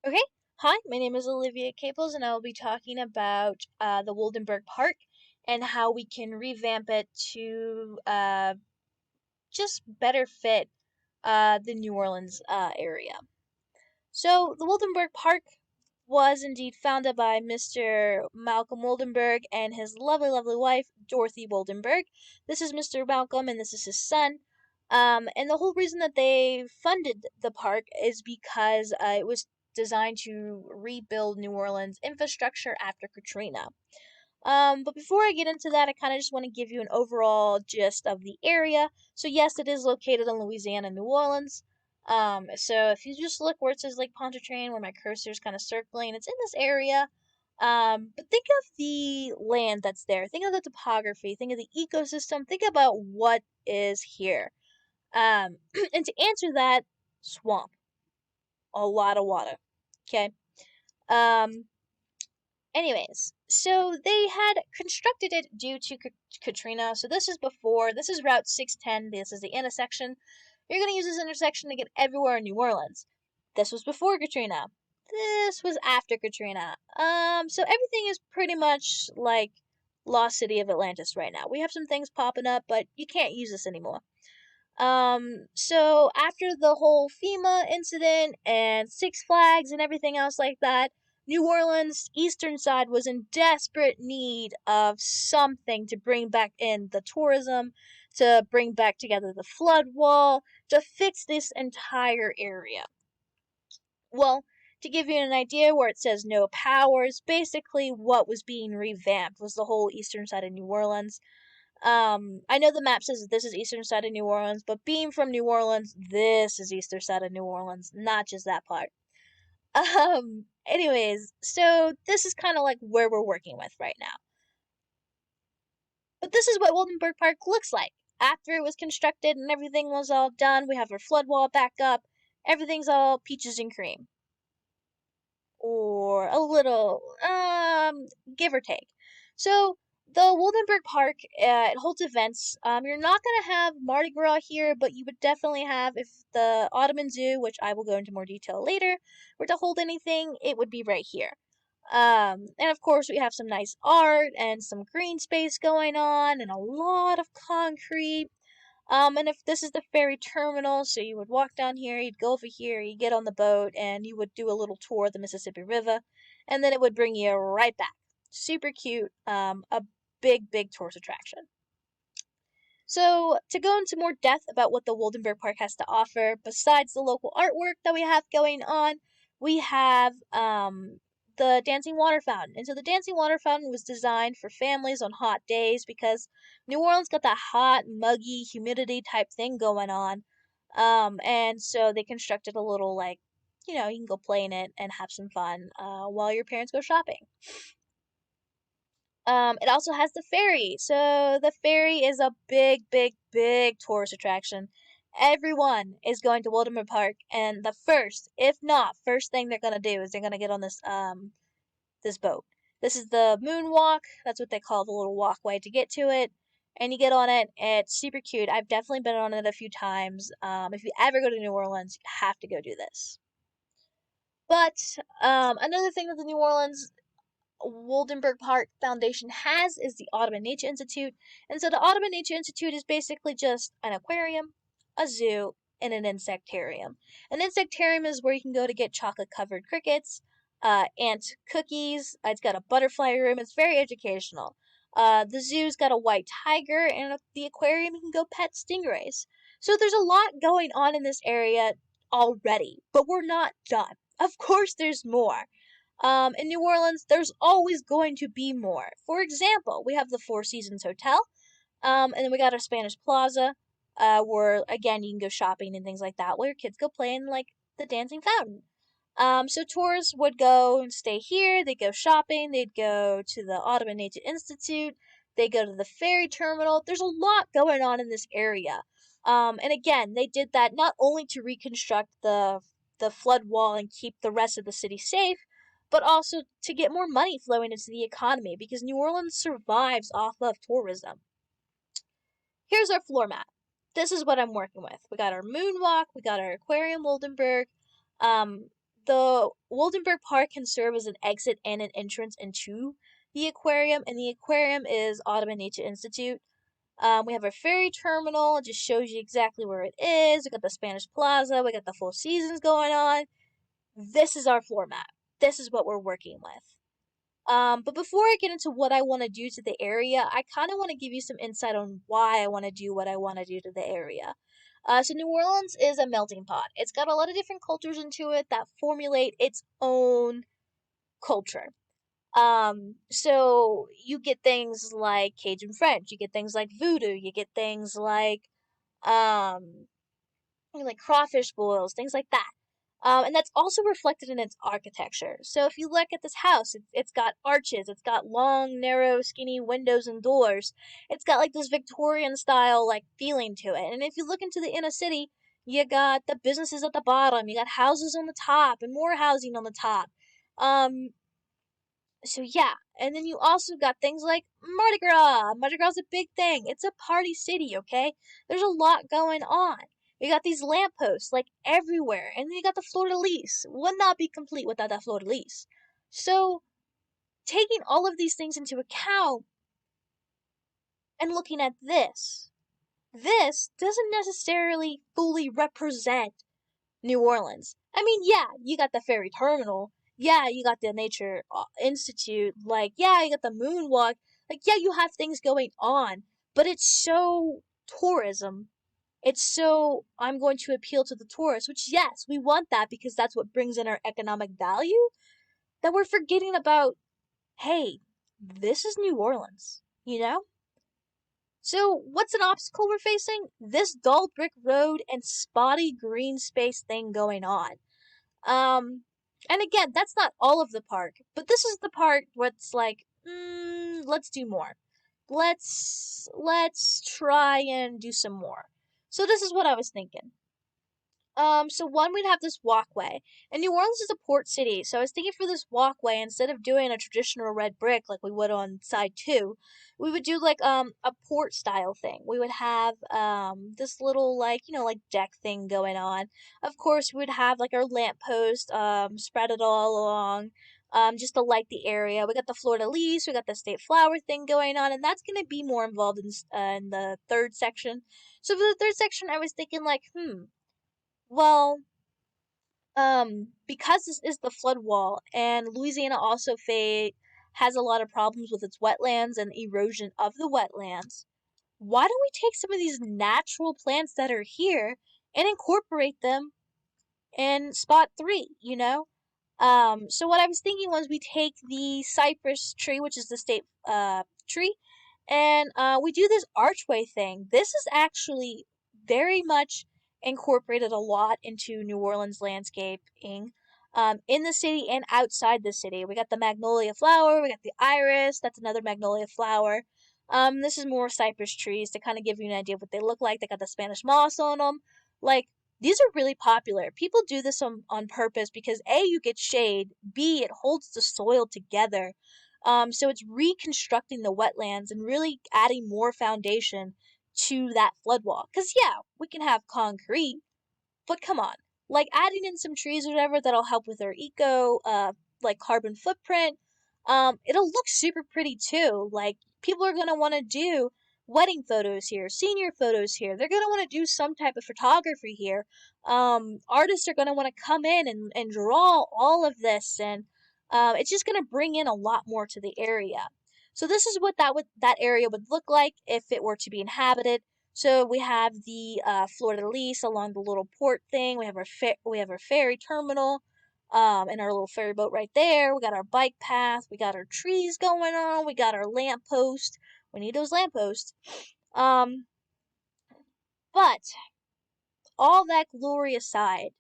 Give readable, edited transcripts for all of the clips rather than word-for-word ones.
Okay, hi, my name is Olivia Caples, and I will be talking about the Woldenberg Park and how we can revamp it to just better fit the New Orleans area. So, the Woldenberg Park was indeed founded by Mr. Malcolm Woldenberg and his lovely, lovely wife, Dorothy Woldenberg. This is Mr. Malcolm, and this is his son. And the whole reason that they funded the park is because it was designed to rebuild New Orleans infrastructure after Katrina. But before I get into that, I kind of just want to give you an overall gist of the area. So yes, it is located in Louisiana, New Orleans. So if you just look where it says Lake Pontchartrain, where my cursor is kind of circling, it's in this area. But think of the land that's there. Think of the topography. Think of the ecosystem. Think about what is here. And to answer that, swamp. A lot of water. Okay. Um, Anyways, so they had constructed it due to Katrina. So this is Route 610. This is the intersection. You're going to use this intersection to get everywhere in New Orleans. This was before Katrina. This was after Katrina. So everything is pretty much like Lost City of Atlantis right now. We have some things popping up, but you can't use this anymore. So after the whole FEMA incident and Six Flags and everything else like that, New Orleans' eastern side was in desperate need of something to bring back in the tourism, to bring back together the flood wall, to fix this entire area. Well, to give you an idea where it says no powers, basically what was being revamped was the whole eastern side of New Orleans. I know the map says that this is eastern side of New Orleans, but being from New Orleans, this is eastern side of New Orleans, not just that part. Anyways, so this is kind of like where we're working with right now. But this is what Wildenberg Park looks like. After it was constructed and everything was all done, we have our flood wall back up. Everything's all peaches and cream. Or a little, give or take. So the Wildenberg Park, it holds events. You're not gonna have Mardi Gras here, but you would definitely have if the Audubon Zoo, which I will go into more detail later, were to hold anything, it would be right here. And of course we have some nice art and some green space going on and a lot of concrete. And if this is the ferry terminal, so you would walk down here, you'd go over here, you get on the boat, and you would do a little tour of the Mississippi River, and then it would bring you right back. Super cute, a big, big tourist attraction. So, to go into more depth about what the Woldenberg Park has to offer, besides the local artwork that we have going on, we have the dancing water fountain. And so the dancing water fountain was designed for families on hot days because New Orleans got that hot, muggy, humidity type thing going on. And so they constructed a little, like, you can go play in it and have some fun while your parents go shopping. It also has the ferry. So the ferry is a big, big, big tourist attraction. Everyone is going to Wilderman Park, and the first, if not first thing they're gonna do is they're gonna get on this boat. This is the moonwalk. That's what they call the little walkway to get to it. And you get on it. It's super cute. I've definitely been on it a few times. If you ever go to New Orleans, you have to go do this. But another thing that the New Orleans Woldenberg Park Foundation has is the Audubon Nature Institute. And so the Audubon Nature Institute is basically just an aquarium, a zoo, and an insectarium. An insectarium is where you can go to get chocolate covered crickets, ant cookies. It's got a butterfly room. It's very educational. The zoo's got a white tiger, and at the aquarium you can go pet stingrays. So there's a lot going on in this area already, but we're not done. Of course, there's more. In New Orleans, there's always going to be more. For example, we have the Four Seasons Hotel, and then we got our Spanish Plaza, where again you can go shopping and things like that, where your kids go play in like the dancing fountain. So tourists would go and stay here. They'd go shopping. They'd go to the Audubon Nature Institute. They go to the ferry terminal. There's a lot going on in this area. And again, they did that not only to reconstruct the flood wall and keep the rest of the city safe, but also to get more money flowing into the economy because New Orleans survives off of tourism. Here's our floor mat. This is what I'm working with. We got our moonwalk, we got our aquarium Woldenberg. Um, the Wildenberg Park can serve as an exit and an entrance into the aquarium, and the aquarium is Audubon Nature Institute. We have our ferry terminal. It just shows you exactly where it is. We got the Spanish Plaza. We got the Four Seasons going on. This is our floor map. This is what we're working with. But before I get into what I want to do to the area, I kind of want to give you some insight on why I want to do what I want to do to the area. So New Orleans is a melting pot. It's got a lot of different cultures into it that formulate its own culture. So you get things like Cajun French, you get things like voodoo, you get things um, like crawfish boils, things like that. And that's also reflected in its architecture. So if you look at this house, it's got arches, it's got long, narrow, skinny windows and doors. It's got like this Victorian style like feeling to it. And if you look into the inner city, you got the businesses at the bottom, you got houses on the top and more housing on the top. Um, so yeah, and then you also got things like Mardi Gras. Mardi Gras is a big thing. It's a party city, okay? There's a lot going on. You got these lampposts like everywhere, and then you got the fleur-de-lis. Would not be complete without that fleur-de-lis. So taking all of these things into account and looking at this doesn't necessarily fully represent New Orleans. I mean, yeah, you got the ferry terminal. Yeah, you got the Nature Institute. Like, yeah, you got the moonwalk. Like, yeah, you have things going on. But it's so tourism. It's so, I'm going to appeal to the tourists, which, yes, we want that because that's what brings in our economic value. That we're forgetting about, hey, this is New Orleans, you know? So, what's an obstacle we're facing? This dull brick road and spotty green space thing going on. And again, that's not all of the park, but this is the part where it's like, let's do more. Let's try and do some more. So this is what I was thinking. So one, we'd have this walkway. And New Orleans is a port city, so I was thinking for this walkway, instead of doing a traditional red brick like we would on side two, we would do like a port style thing. We would have this little like, like deck thing going on. Of course, we would have like our lamppost spread it all along. Just to light the area. We got the fleur-de-lis, we got the state flower thing going on, and that's gonna be more involved in the third section. So for the third section, I was thinking like, well, because this is the flood wall, and Louisiana also has a lot of problems with its wetlands and erosion of the wetlands, why don't we take some of these natural plants that are here and incorporate them in spot three, so what I was thinking was we take the cypress tree, which is the state tree, and we do this archway thing. This is actually very much incorporated a lot into New Orleans landscaping, in the city and outside the city. We got the magnolia flower, we got the iris, that's another magnolia flower. This is more cypress trees to kind of give you an idea of what they look like. They got the Spanish moss on them. Like, these are really popular. People do this on purpose because A, you get shade, B, it holds the soil together. So it's reconstructing the wetlands and really adding more foundation to that flood wall. Because, yeah, we can have concrete, but come on. Like, adding in some trees or whatever that'll help with our like, carbon footprint. It'll look super pretty too. Like, people are gonna want to do wedding photos here, senior photos here. They're gonna want to do some type of photography here. Artists are gonna want to come in and draw all of this, and it's just gonna bring in a lot more to the area. So this is what that area would look like if it were to be inhabited. So we have the fleur-de-lis along the little port thing. We have our ferry terminal, and our little ferry boat right there. We got our bike path. We got our trees going on. We got our lamppost. We need those lampposts. Um, but all that glory aside,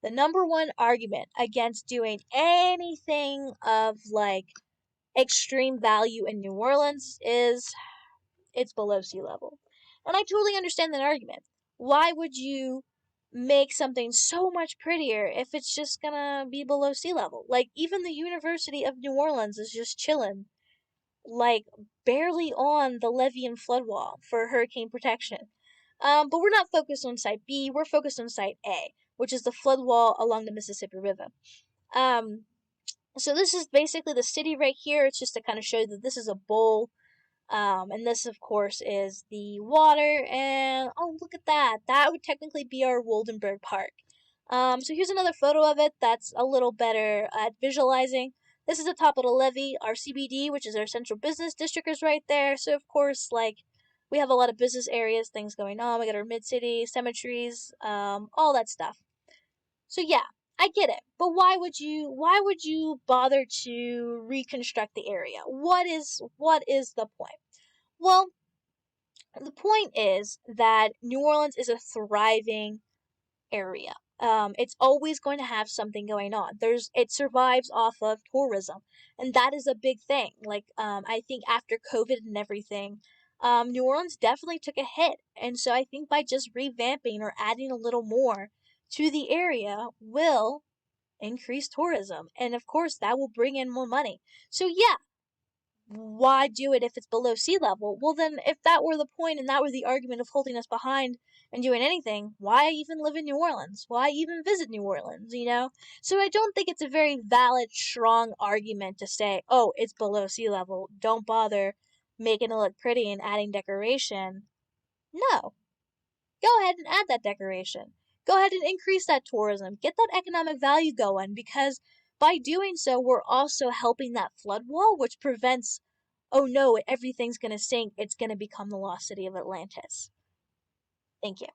the number one argument against doing anything of like extreme value in New Orleans is it's below sea level. And I totally understand that argument. Why would you make something so much prettier if it's just gonna be below sea level? Like, even the University of New Orleans is just chilling, like, barely on the levee and flood wall for hurricane protection. But we're not focused on Site B, we're focused on Site A, which is the flood wall along the Mississippi River. So this is basically the city right here. It's just to kind of show that this is a bowl. And this, of course, is the water. And oh, look at that. That would technically be our Woldenberg Park. So here's another photo of it that's a little better at visualizing. This is the top of the levee. Our CBD, which is our central business district, is right there. So, of course, like, we have a lot of business areas, things going on. We got our mid-city, cemeteries, all that stuff. So yeah, I get it. But why would you bother to reconstruct the area? What is the point? Well, the point is that New Orleans is a thriving area. It's always going to have something going on. It survives off of tourism, and that is a big thing. Like, I think after COVID and everything, New Orleans definitely took a hit, and so I think by just revamping or adding a little more to the area will increase tourism, and of course that will bring in more money. So yeah, why do it if it's below sea level? Well, then, if that were the point and that were the argument of holding us behind and doing anything, why even live in New Orleans? Why even visit New Orleans, you know? So I don't think it's a very valid, strong argument to say, oh, it's below sea level. Don't bother making it look pretty and adding decoration. No. Go ahead and add that decoration. Go ahead and increase that tourism. Get that economic value going, because by doing so, we're also helping that flood wall, which prevents, oh no, everything's going to sink. It's going to become the lost city of Atlantis. Thank you.